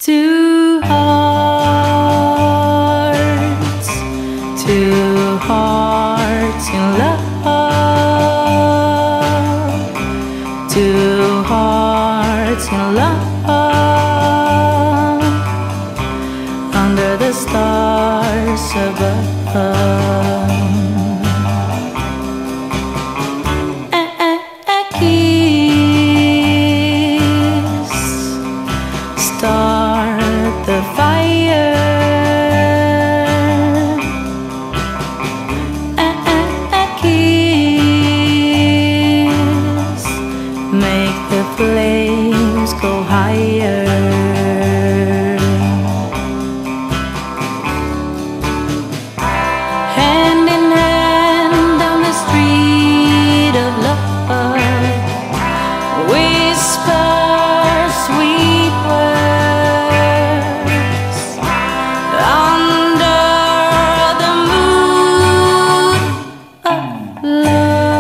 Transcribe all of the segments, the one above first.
Two hearts, two hearts in love, two hearts in love, under the stars above. A kiss, start the fire. A kiss, make the flames go higher. Hand in hand down the street of love, whisper sweet words under the moon of love.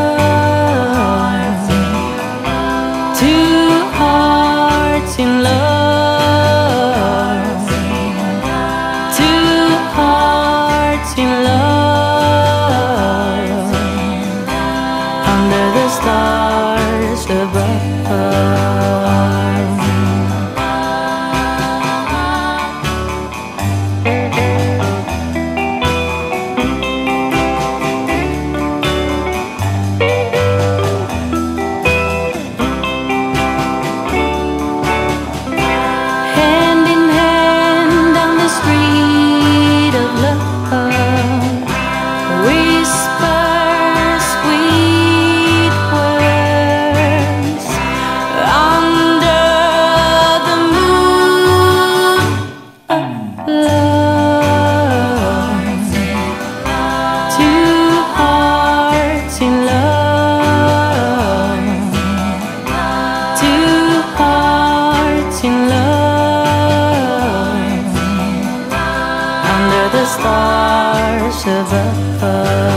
Two hearts in love, two hearts in love, under the stars above. Hand in hand down the street of love, whisper sweet words under the moon of love. Two hearts in love, two hearts in love, under the stars above.